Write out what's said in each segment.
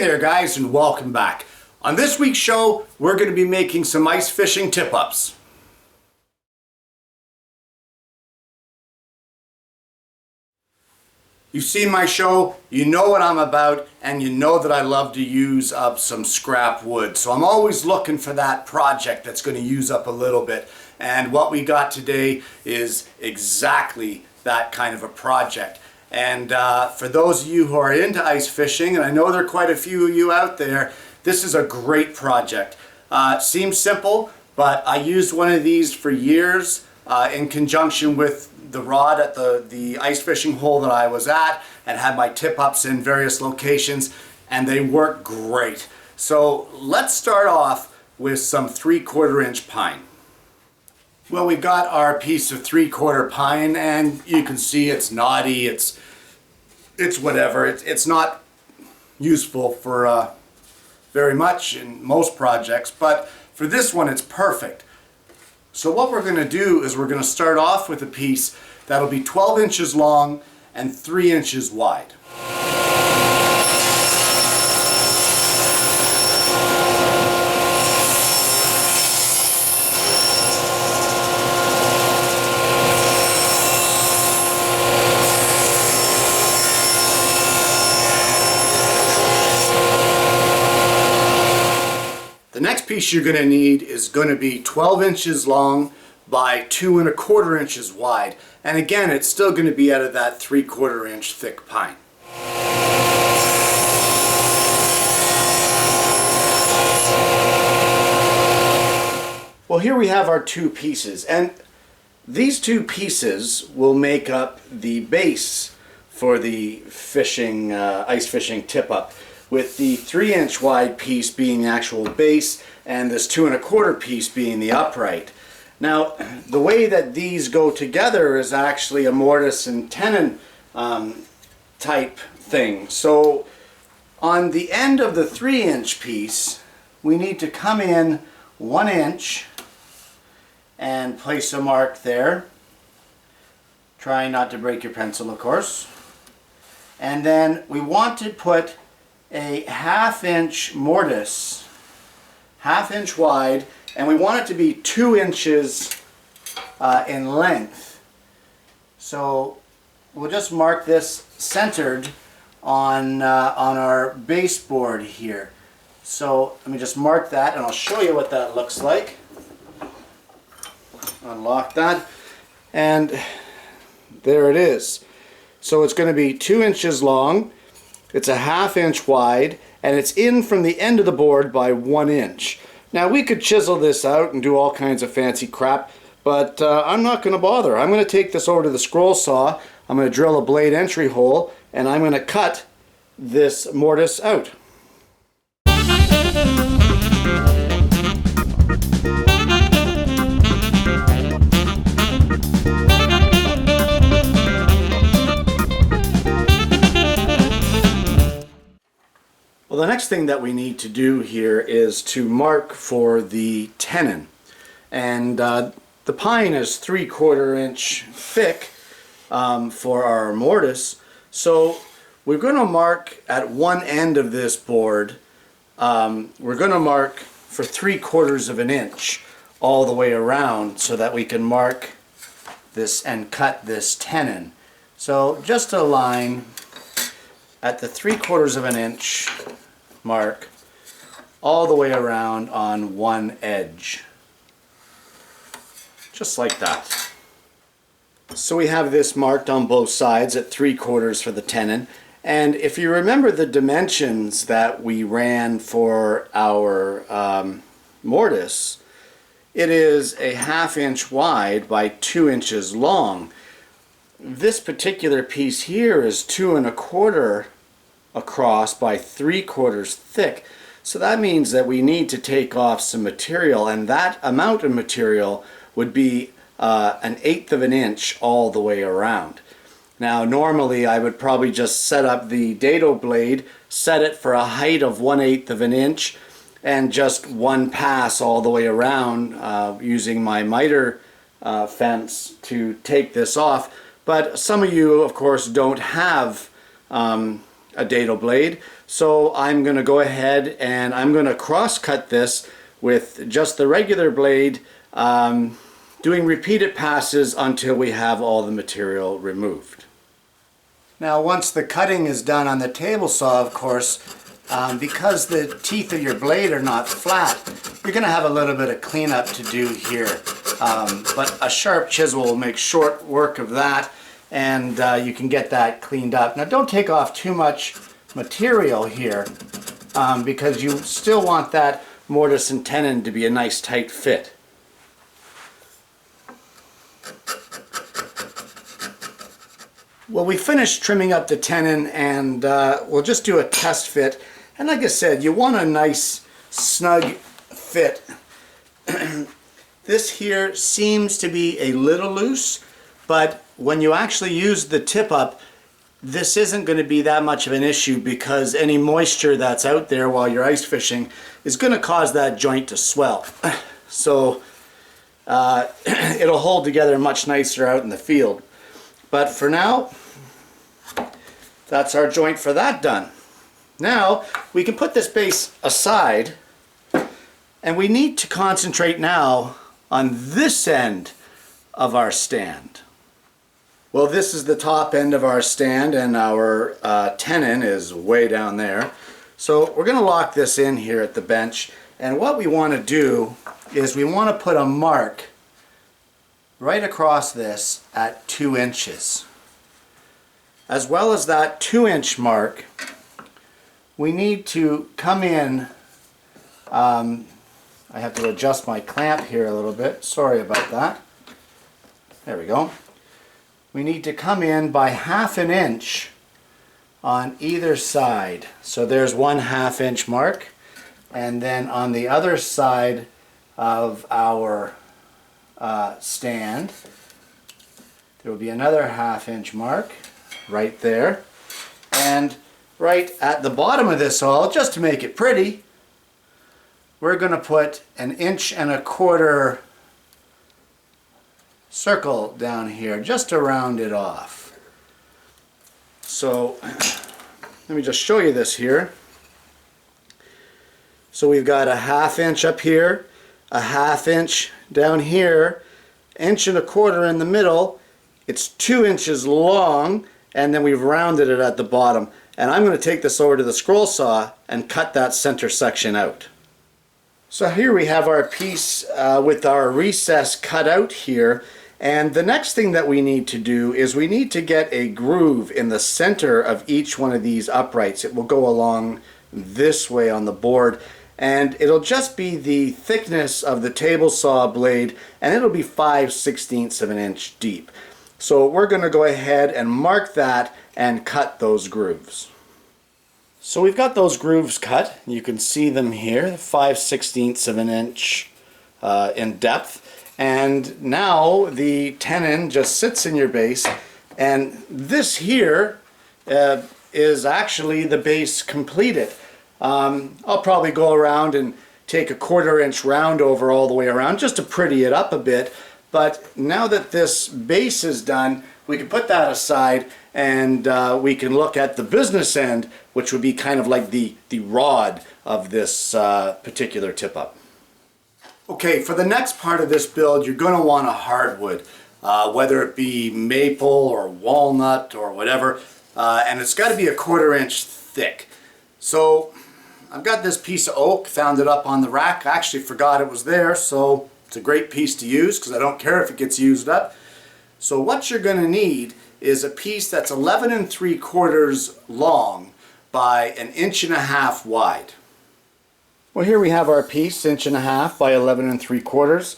Hey there guys, and welcome back. On this week's show, we're going to be making some ice fishing tip-ups. You've seen my show, you know what I'm about, and you know that I love to use up some scrap wood. So I'm always looking for that project that's going to use up a little bit. And what we got today is exactly that kind of a project. And for those of you who are into ice fishing, and I know there are quite a few of you out there, this is a great project. Seems simple, but I used one of these for years in conjunction with the rod at the ice fishing hole that I was at, and had my tip-ups in various locations, and they work great. So let's start off with some 3/4 inch pine. Well, we've got our piece of 3/4 pine, and you can see it's knotty, it's whatever. It's not useful for very much in most projects, but for this one it's perfect. So what we're going to do is we're going to start off with a piece that'll be 12 inches long and 3 inches wide. The next piece you're going to need is going to be 12 inches long by 2 1/4 inches wide. And again, it's still going to be out of that 3/4 inch thick pine. Well, here we have our two pieces, and these two pieces will make up the base for the fishing, ice fishing tip-up, with the 3 inch wide piece being the actual base and this 2 1/4 piece being the upright. Now, the way that these go together is actually a Mortise and Tenon type thing. So on the end of the 3 inch piece, we need to come in 1 inch and place a mark there. Try not to break your pencil, of course. And then we want to put a 1/2 inch mortise, 1/2 inch wide, and we want it to be 2 inches in length. So we'll just mark this centered on our baseboard here. So let me just mark that, and I'll show you what that looks like. Unlock that, and there it is. So it's going to be 2 inches long. It's a 1/2 inch wide, and it's in from the end of the board by 1 inch. Now we could chisel this out and do all kinds of fancy crap, but I'm not going to bother. I'm going to take this over to the scroll saw, I'm going to drill a blade entry hole, and I'm going to cut this mortise out. Well, the next thing that we need to do here is to mark for the tenon. And the pine is 3/4 inch thick for our mortise. So we're going to mark at one end of this board, we're going to mark for 3/4 of an inch all the way around so that we can mark this and cut this tenon. So just a line at the 3/4 of an inch mark all the way around on one edge, just like that. So we have this marked on both sides at 3/4 for the tenon, and if you remember the dimensions that we ran for our mortise, it is a 1/2 inch wide by 2 inches long. This particular piece here is 2 1/4 across by 3/4 thick. So that means that we need to take off some material, and that amount of material would be 1/8 of an inch all the way around. Now normally I would probably just set up the dado blade, set it for a height of 1/8 of an inch, and just one pass all the way around using my miter fence to take this off. But some of you of course don't have a dado blade. So I'm going to go ahead and I'm going to cross cut this with just the regular blade, doing repeated passes until we have all the material removed. Now once the cutting is done on the table saw, of course, because the teeth of your blade are not flat, you're going to have a little bit of cleanup to do here. But a sharp chisel will make short work of that, and you can get that cleaned up. Now don't take off too much material here, because you still want that mortise and tenon to be a nice tight fit. Well, we finished trimming up the tenon, and we'll just do a test fit. And like I said, you want a nice snug fit. This here seems to be a little loose, but when you actually use the tip up, this isn't going to be that much of an issue, because any moisture that's out there while you're ice fishing is going to cause that joint to swell. So it'll hold together much nicer out in the field. But for now, that's our joint for that done. Now we can put this base aside, and we need to concentrate now on this end of our stand. Well, this is the top end of our stand, and our tenon is way down there. So we're going to lock this in here at the bench, and what we want to do is we want to put a mark right across this at 2 inches. As well as that 2-inch mark, we need to come in, I have to adjust my clamp here a little bit, sorry about that. There we go. We need to come in by 1/2 inch on either side. So there's 1/2 inch mark, and then on the other side of our stand there will be another 1/2 inch mark right there, and right at the bottom of this all, just to make it pretty, we're going to put 1 1/4 inch circle down here just to round it off. So let me just show you this here. So we've got a 1/2 inch up here, a 1/2 inch down here, 1 1/4 inch in the middle. It's 2 inches long, and then we've rounded it at the bottom. And I'm going to take this over to the scroll saw and cut that center section out. So here we have our piece with our recess cut out here. And the next thing that we need to do is we need to get a groove in the center of each one of these uprights. It will go along this way on the board, and it'll just be the thickness of the table saw blade, and it'll be 5/16 of an inch deep. So we're going to go ahead and mark that and cut those grooves. So we've got those grooves cut. You can see them here, 5/16 of an inch in depth. And now the tenon just sits in your base, and this here is actually the base completed. I'll probably go around and take a 1/4 inch round over all the way around just to pretty it up a bit. But now that this base is done, we can put that aside, and we can look at the business end, which would be kind of like the rod of this particular tip-up. Okay, for the next part of this build, you're going to want a hardwood, whether it be maple or walnut or whatever, and it's got to be a 1/4 inch thick. So I've got this piece of oak, found it up on the rack. I actually forgot it was there, so it's a great piece to use because I don't care if it gets used up. So what you're going to need is a piece that's 11 3/4 long by 1.5 inches wide. Well, here we have our piece, 1.5 inches by 11 3/4,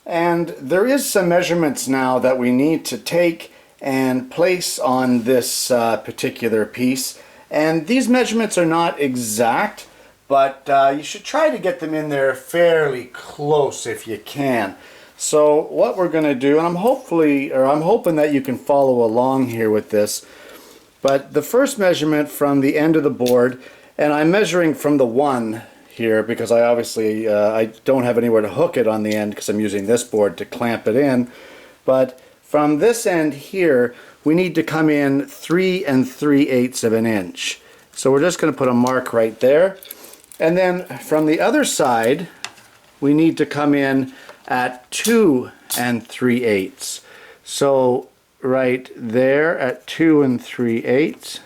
and there is some measurements now that we need to take and place on this particular piece, and these measurements are not exact, but you should try to get them in there fairly close if you can. So what we're going to do, and I'm hoping that you can follow along here with this, but the first measurement from the end of the board, and I'm measuring from the 1 here because I obviously I don't have anywhere to hook it on the end because I'm using this board to clamp it in, but from this end here we need to come in 3 3/8 of an inch, So we're just going to put a mark right there. And then from the other side, we need to come in at 2 3/8. So right there at 2 3/8.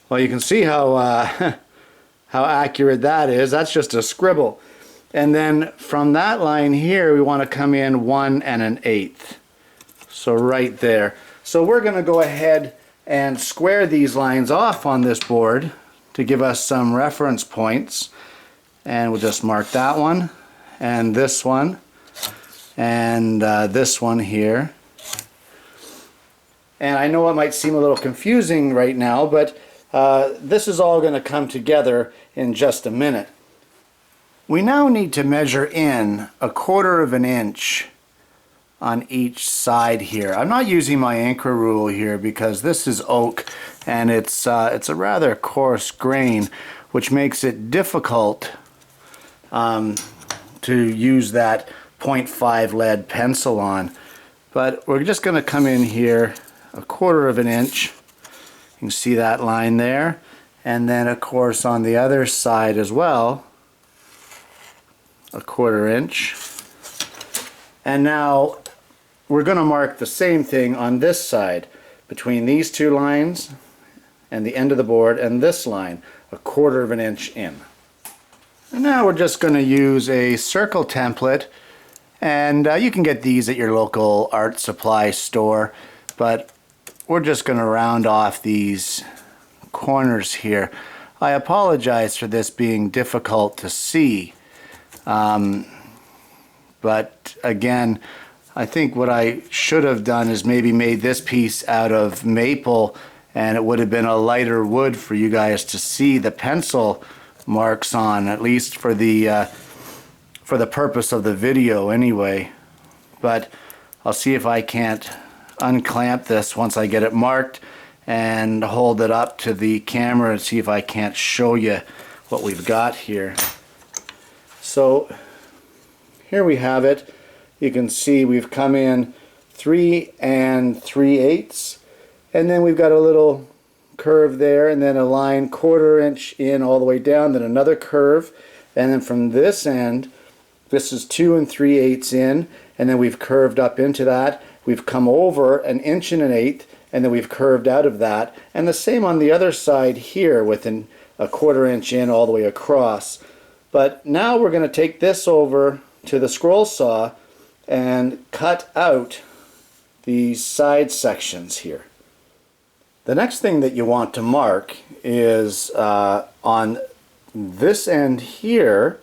Well, you can see how how accurate that is. That's just a scribble. And then from that line here, we want to come in 1 1/8. So right there. So we're going to go ahead and square these lines off on this board to give us some reference points. And we'll just mark that one, and this one, and this one here. And I know it might seem a little confusing right now, but this is all going to come together in just a minute. We now need to measure in 1/4 of an inch on each side here. I'm not using my anchor rule here because this is oak and it's a rather coarse grain, which makes it difficult to use that 0.5 lead pencil on. But we're just going to come in here 1/4 of an inch. You can see that line there, and then of course on the other side as well, 1/4 inch. And now we're going to mark the same thing on this side, between these two lines and the end of the board and this line, 1/4 of an inch in. And now we're just going to use a circle template, and you can get these at your local art supply store, but we're just going to round off these corners here. I apologize for this being difficult to see, but again, I think what I should have done is maybe made this piece out of maple, and it would have been a lighter wood for you guys to see the pencil marks on, at least for the purpose of the video anyway. But I'll see if I can't unclamp this once I get it marked and hold it up to the camera and see if I can't show you what we've got here. So here we have it. You can see we've come in 3 3/8, and then we've got a little curve there, and then a line 1/4 inch in all the way down, then another curve, and then from this end, this is 2 3/8 in, and then we've curved up into that. We've come over 1 1/8, and then we've curved out of that, and the same on the other side here with a 1/4 inch in all the way across. But now we're going to take this over to the scroll saw and cut out these side sections here. The next thing that you want to mark is on this end here,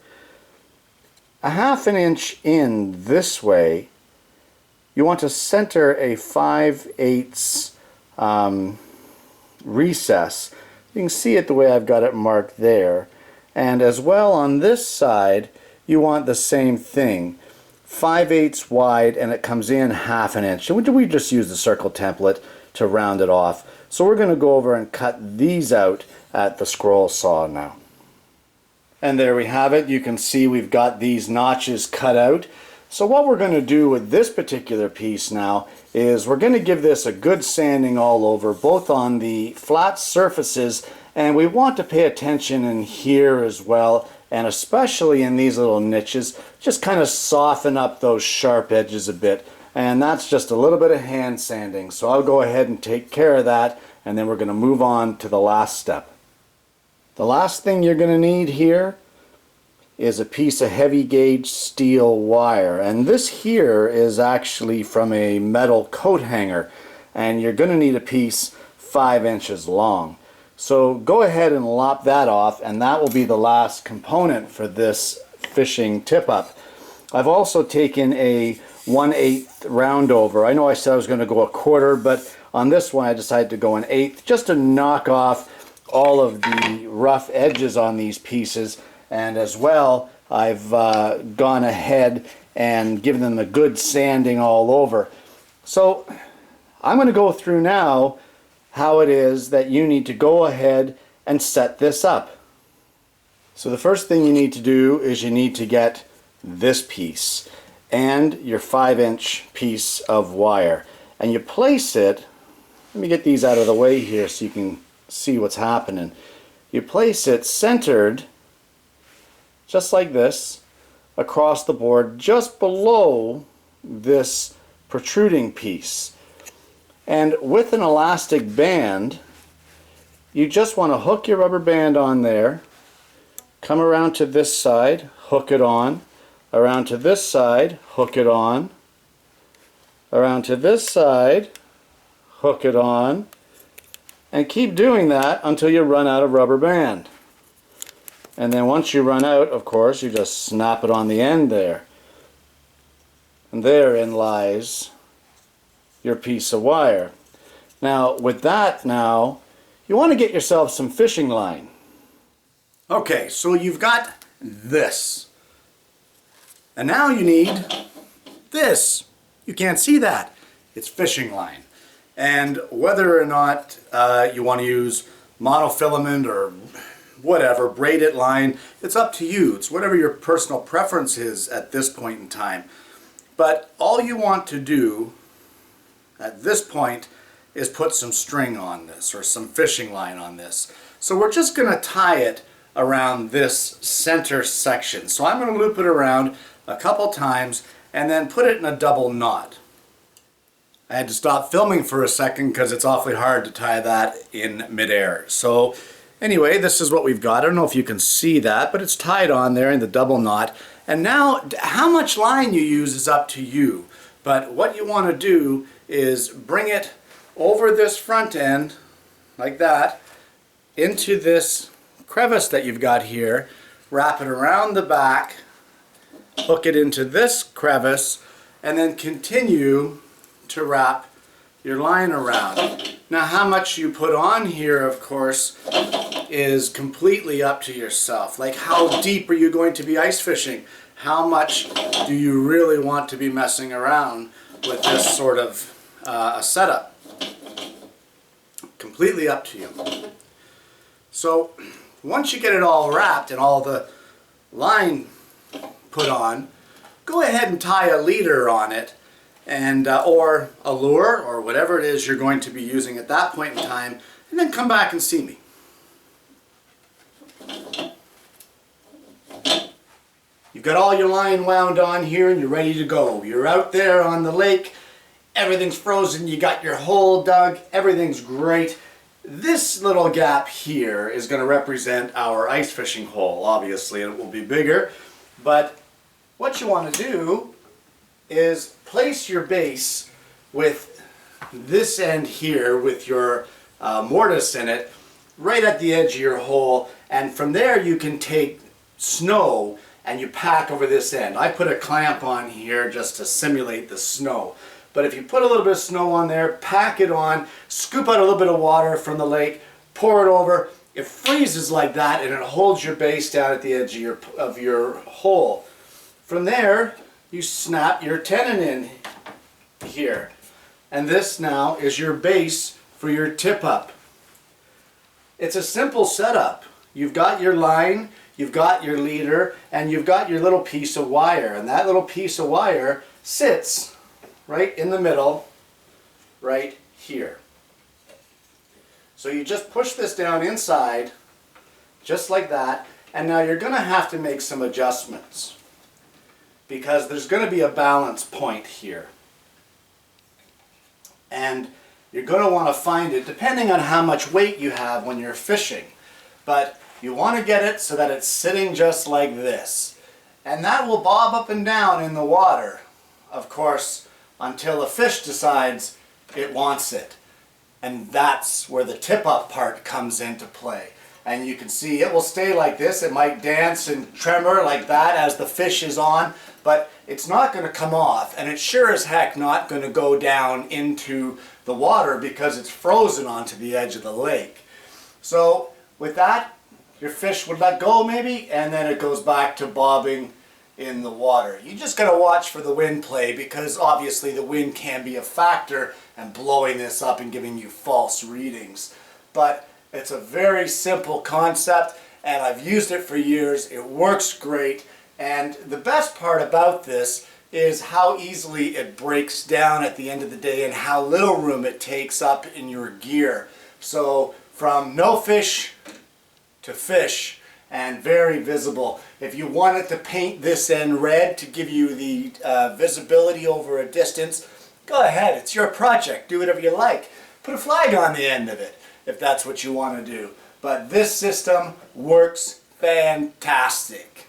1/2 inch in this way. You want to center a 5/8 recess. You can see it the way I've got it marked there. And as well on this side, you want the same thing. 5/8 wide, and it comes in 1/2 inch. And we just use the circle template to round it off. So we're going to go over and cut these out at the scroll saw now. And there we have it. You can see we've got these notches cut out. So what we're going to do with this particular piece now is we're going to give this a good sanding all over, both on the flat surfaces, and we want to pay attention in here as well, and especially in these little niches, just kind of soften up those sharp edges a bit. And that's just a little bit of hand sanding. So I'll go ahead and take care of that, and then we're going to move on to the last step. The last thing you're going to need here is a piece of heavy gauge steel wire, and this here is actually from a metal coat hanger, and you're going to need a piece 5 inches long. So go ahead and lop that off, and that will be the last component for this fishing tip-up. I've also taken a 1/8 round over. I know I said I was going to go 1/4, but on this one I decided to go 1/8 just to knock off all of the rough edges on these pieces. And as well, I've gone ahead and given them a good sanding all over. So I'm going to go through now how it is that you need to go ahead and set this up. So the first thing you need to do is you need to get this piece and your 5-inch piece of wire, and you place it. Let me get these out of the way here so you can see what's happening. you place it centered, just like this, across the board, just below this protruding piece. And with an elastic band, you just want to hook your rubber band on there, come around to this side, hook it on, around to this side, hook it on, around to this side, hook it on, and keep doing that until you run out of rubber band. And then once you run out, of course, you just snap it on the end there. And therein lies your piece of wire. Now, with that now, you want to get yourself some fishing line. Okay, so you've got this. And now you need this. You can't see that. It's fishing line. And whether or not you want to use monofilament or whatever, braided line, it's up to you. It's whatever your personal preference is at this point in time. But all you want to do at this point is put some string on this or some fishing line on this. So we're just going to tie it around this center section. So I'm going to loop it around a couple times and then put it in a double knot. I had to stop filming for a second because it's awfully hard to tie that in midair. So anyway, this is what we've got. I don't know if you can see that, but it's tied on there in the double knot. And now how much line you use is up to you. But what you want to do is bring it over this front end, like that, into this crevice that you've got here, wrap it around the back, hook it into this crevice, and then continue to wrap your line around. Now how much you put on here, of course, is completely up to yourself. Like, how deep are you going to be ice fishing? How much do you really want to be messing around with this sort of a setup? Completely up to you. So once you get it all wrapped and all the line put on, go ahead and tie a leader on it, and or a lure or whatever it is you're going to be using at that point in time, and then come back and see me. You've got all your line wound on here and you're ready to go. You're out there on the lake, everything's frozen, you got your hole dug, everything's great. This little gap here is going to represent our ice fishing hole, obviously, and it will be bigger. But what you want to do is place your base with this end here with your mortise in it right at the edge of your hole, and from there you can take snow and you pack over this end. I put a clamp on here just to simulate the snow. But if you put a little bit of snow on there, pack it on, scoop out a little bit of water from the lake, pour it over, it freezes like that and it holds your base down at the edge of your hole. From there, you snap your tenon in here. And this now is your base for your tip up. It's a simple setup. You've got your line, you've got your leader, and you've got your little piece of wire. And that little piece of wire sits right in the middle, right here. So you just push this down inside, just like that, and now you're going to have to make some adjustments because there's going to be a balance point here. And you're going to want to find it depending on how much weight you have when you're fishing. But you want to get it so that it's sitting just like this. And that will bob up and down in the water, of course, until a fish decides it wants it. And that's where the tip-up part comes into play. And you can see it will stay like this. It might dance and tremor like that as the fish is on, but it's not going to come off, and it's sure as heck not going to go down into the water because it's frozen onto the edge of the lake. So with that, your fish would let go maybe, and then it goes back to bobbing in the water. You just got to watch for the wind play because obviously the wind can be a factor and blowing this up and giving you false readings. But it's a very simple concept and I've used it for years. It works great, and the best part about this is how easily it breaks down at the end of the day and how little room it takes up in your gear. So from no fish to fish and very visible. If you wanted to paint this end red to give you the visibility over a distance, go ahead, it's your project, do whatever you like. Put a flag on the end of it if that's what you want to do. But this system works fantastic.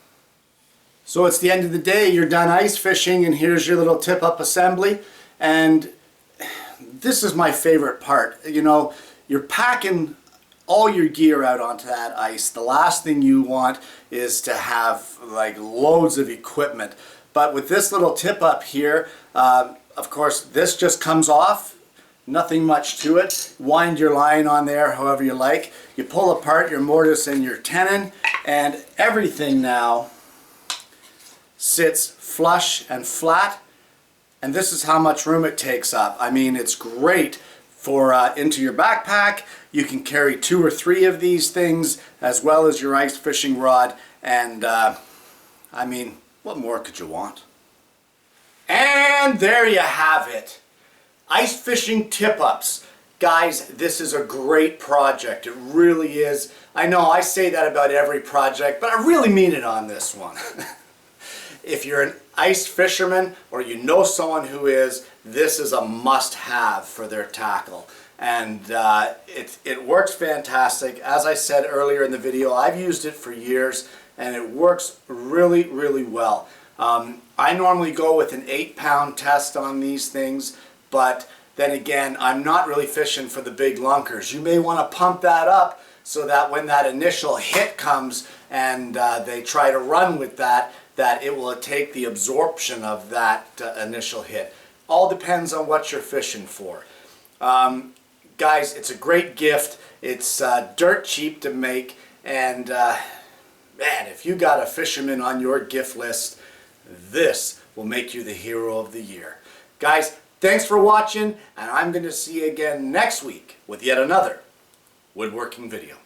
So it's the end of the day, you're done ice fishing, and here's your little tip-up assembly. And this is my favorite part. You know, you're packing all your gear out onto that ice. The last thing you want is to have like loads of equipment. But with this little tip-up here, of course, this just comes off. Nothing much to it. Wind your line on there however you like. You pull apart your mortise and your tenon, and everything now sits flush and flat, and this is how much room it takes up. I mean, it's great for into your backpack. You can carry 2 or 3 of these things as well as your ice fishing rod, and I mean, what more could you want? And there you have it. Ice fishing tip-ups. Guys, this is a great project. It really is. I know I say that about every project, but I really mean it on this one. If you're an ice fisherman or you know someone who is, this is a must-have for their tackle. And it works fantastic. As I said earlier in the video, I've used it for years and it works really, really well. I normally go with an 8-pound test on these things, but then again, I'm not really fishing for the big lunkers. You may want to pump that up so that when that initial hit comes and they try to run with that it will take the absorption of that initial hit. All depends on what you're fishing for. Guys, it's a great gift. It's dirt cheap to make, and man, if you got a fisherman on your gift list, this will make you the hero of the year. Guys, thanks for watching, and I'm going to see you again next week with yet another woodworking video.